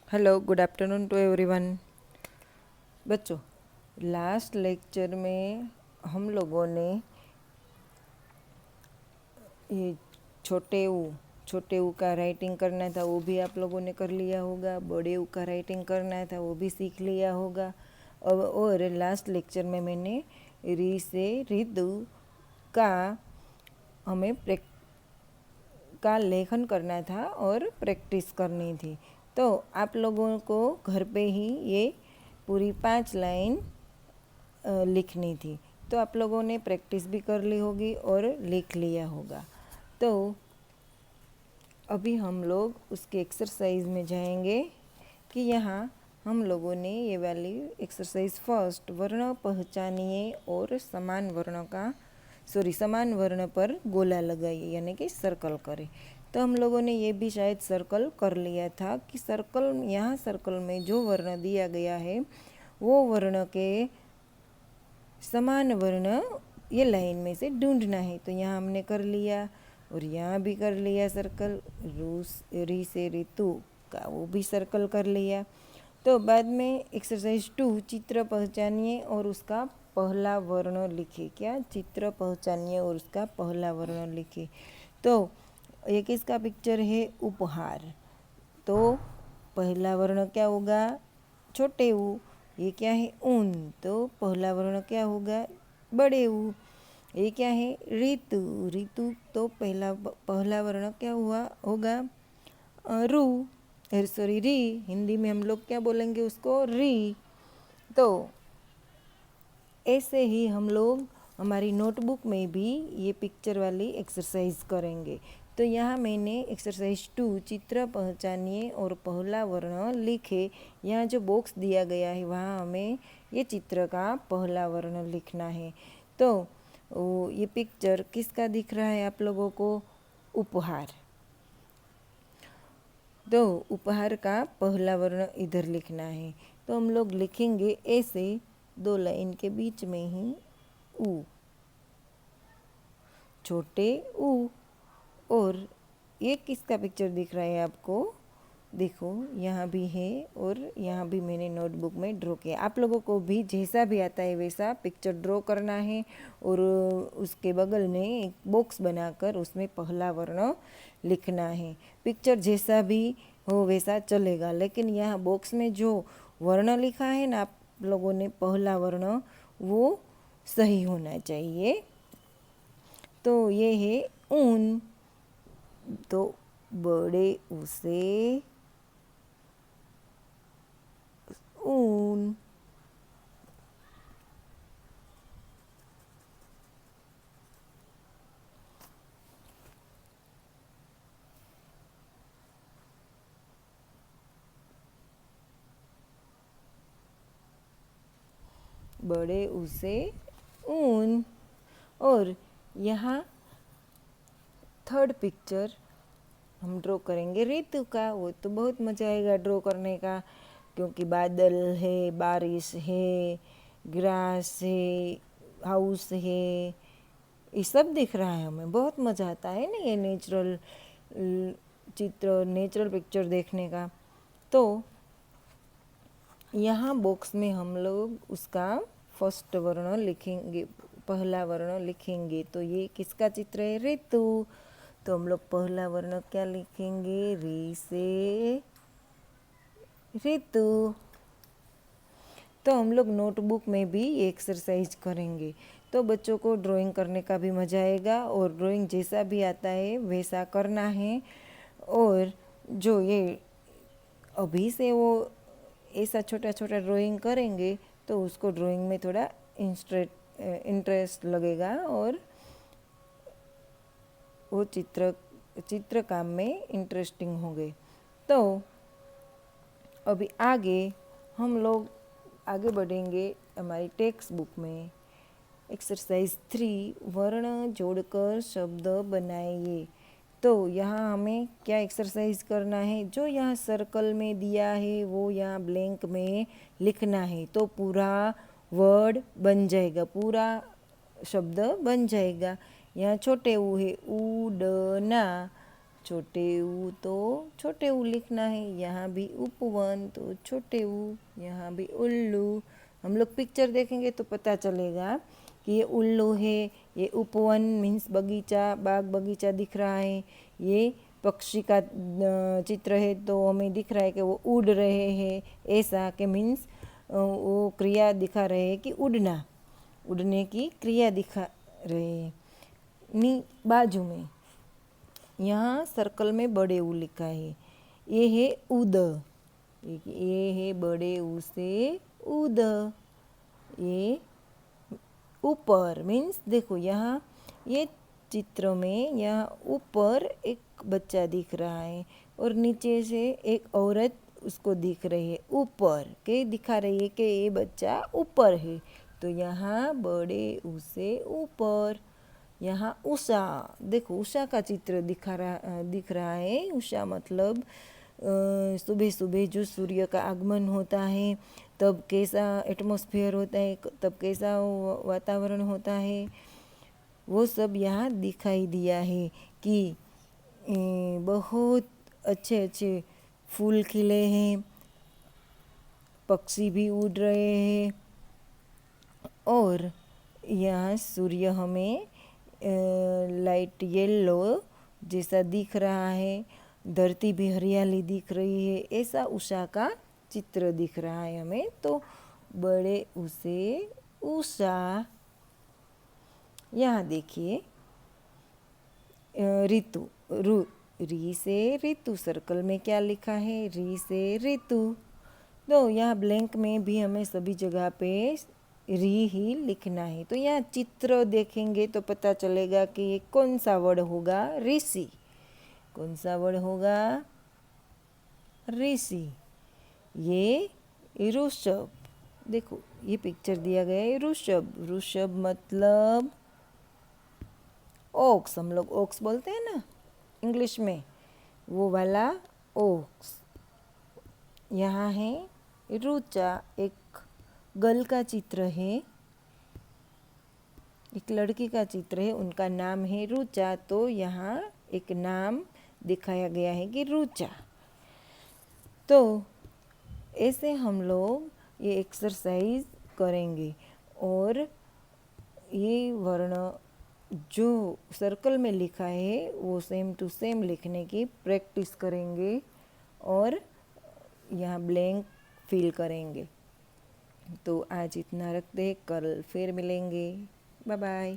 Hello, good afternoon to everyone. बच्चों, last lecture में हम लोगों ने ये छोटे ऊ का राइटिंग करना था, वो भी आप लोगों ने कर लिया होगा। बड़े ऊ का राइटिंग करना था, वो भी सीख लिया होगा। और लास्ट लेक्चर में मैंने री से ऋतु का हमें का लेखन करना था और प्रैक्टिस करनी थी। तो आप लोगों को घर पे ही ये पूरी 5 लाइन लिखनी थी। तो आप लोगों ने प्रैक्टिस भी कर ली होगी और लिख लिया होगा। तो अभी हम लोग उसके एक्सरसाइज में जाएंगे कि यहाँ हम लोगों ने ये वाली एक्सरसाइज फर्स्ट, वर्ण पहचानिए और समान वर्ण पर गोला लगाइए, यानी कि सर्कल करें। तो हम लोगों ने ये भी शायद सर्कल कर लिया था कि सर्कल में जो वर्ण दिया गया है वो वर्ण के समान वर्ण ये लाइन में से ढूंढना है। तो यहाँ हमने कर लिया और यहाँ भी कर लिया सर्कल। री से ऋतु का वो भी सर्कल कर लिया। तो बाद में एक्सरसाइज 2, चित्र पहचानिए और उसका पहला वर्ण लिखिए। क्या? चित्र पहचानिए और उसका पहला वर्ण लिखिए। तो ये किसका पिक्चर है? उपहार। तो पहला वर्ण क्या होगा? छोटे ऊ। ये क्या है? ऊन। तो पहला वर्ण क्या होगा? बड़े ऊ। ये क्या है? ऋतु। ऋतु तो पहला वर्ण क्या होगा? रू। सॉरी, री। हिंदी में हम लोग क्या बोलेंगे उसको? री। तो ऐसे ही हम लोग हमारी नोटबुक में भी ये पिक्चर वाली एक्सरसाइज करेंगे। तो यहाँ मैंने एक्सरसाइज 2, चित्र पहचानिए और पहला वर्ण लिखे, यहाँ जो बॉक्स दिया गया है वहाँ हमें ये चित्र का पहला वर्ण लिखना है। तो ये पिक्चर किसका दिख रहा है आप लोगों को? उपहार। तो उपहार का पहला वर्ण इधर लिखना है। तो हम लोग लिखेंगे ऐसे 2 लाइन के बीच में ही ऊ, छोटे ऊ। और ये किसका पिक्चर दिख रहा है आपको? देखो, यहाँ भी है और यहाँ भी मैंने नोटबुक में ड्रॉ किया। आप लोगों को भी जैसा भी आता है वैसा पिक्चर ड्रॉ करना है और उसके बगल में एक बॉक्स बनाकर उसमें पहला वर्ण लिखना है। पिक्चर जैसा भी हो वैसा चलेगा, लेकिन यहाँ बॉक्स में जो वर्ण लिखा है ना आप लोगों ने, पहला वर्ण, वो सही होना चाहिए। तो ये है ऊन। तो बड़े उसे ऊन। बड़े उसे ऊन। और यहाँ थर्ड पिक्चर हम ड्रॉ करेंगे ऋतु का। वो तो बहुत मज़ा आएगा ड्रॉ करने का, क्योंकि बादल है, बारिश है, ग्रास है, हाउस है, ये सब दिख रहा है। हमें बहुत मज़ा आता है ना ये नेचुरल पिक्चर देखने का। तो यहाँ बॉक्स में हम लोग उसका फर्स्ट वर्ण लिखेंगे, पहला वर्ण लिखेंगे। तो ये किसका चित्र है? ऋतु। तो हम लोग पहला वर्ण क्या लिखेंगे? री से ऋतु। तो हम लोग नोटबुक में भी ये एक्सरसाइज करेंगे। तो बच्चों को ड्राइंग करने का भी मज़ा आएगा और ड्राइंग जैसा भी आता है वैसा करना है। और जो ये अभी से वो ऐसा छोटा छोटा ड्राइंग करेंगे तो उसको ड्राइंग में थोड़ा इंटरेस्ट लगेगा और वो चित्र काम में इंटरेस्टिंग होंगे। तो अभी आगे हम लोग आगे बढ़ेंगे हमारी टेक्स्ट बुक में। एक्सरसाइज 3, वर्ण जोड़कर शब्द बनाइए। तो यहाँ हमें क्या एक्सरसाइज करना है? जो यहाँ सर्कल में दिया है वो यहाँ ब्लैंक में लिखना है। तो पूरा वर्ड बन जाएगा, पूरा शब्द बन जाएगा। यहाँ छोटे ऊ है, उड़ना। छोटे ऊ तो छोटे ऊ लिखना है। यहाँ भी उपवन तो छोटे ऊ, यहाँ भी उल्लू। हम लोग पिक्चर देखेंगे तो पता चलेगा कि ये उल्लू है, ये उपवन मीन्स बगीचा, बाग बगीचा दिख रहा है। ये पक्षी का चित्र है तो हमें दिख रहा है कि वो उड़ रहे हैं, ऐसा कि मीन्स वो क्रिया दिखा रहे हैं कि उड़ना, उड़ने की क्रिया दिखा रहे हैं। बाजू में यहाँ सर्कल में बड़े ऊ लिखा है, ये है उद, ये है बड़े ऊ से उद। ये ऊपर मीन्स देखो यहाँ ये चित्र में यहाँ ऊपर एक बच्चा दिख रहा है और नीचे से एक औरत उसको दिख रही है, ऊपर के दिखा रही है कि ये बच्चा ऊपर है। तो यहाँ बड़े ऊ से ऊपर। यहाँ उषा, देखो उषा का चित्र दिख रहा है। उषा मतलब सुबह सुबह जो सूर्य का आगमन होता है तब कैसा एटमॉस्फेयर होता है, तब कैसा वातावरण होता है, वो सब यहाँ दिखाई दिया है कि बहुत अच्छे अच्छे फूल खिले हैं, पक्षी भी उड़ रहे हैं और यहाँ सूर्य हमें लाइट येलो जैसा दिख रहा है, धरती भी हरियाली दिख रही है, ऐसा उषा का चित्र दिख रहा है हमें। तो बड़े ऊ से उषा। यहाँ देखिए ऋतु, री से ऋतु, सर्कल में क्या लिखा है, री से ऋतु। तो यहाँ ब्लैंक में भी हमें सभी जगह पे री ही लिखना है। तो यहाँ चित्र देखेंगे तो पता चलेगा कि ये कौन सा वर्ड होगा, ऋषि। कौन सा वर्ड होगा, ऋषि। ये ऋषभ, देखो ये पिक्चर दिया गया है ऋषभ, ऋषभ मतलब ओक्स, हम लोग ओक्स बोलते हैं ना इंग्लिश में, वो वाला ओक्स। यहाँ है रुचा, एक गर्ल का चित्र है, एक लड़की का चित्र है, उनका नाम है रुचा। तो यहाँ एक नाम दिखाया गया है कि रुचा। तो ऐसे हम लोग ये एक्सरसाइज करेंगे और ये वर्ण जो सर्कल में लिखा है वो सेम टू सेम लिखने की प्रैक्टिस करेंगे और यहाँ ब्लैंक फिल करेंगे। तो आज इतना रखते हैं, कल फिर मिलेंगे। Bye bye.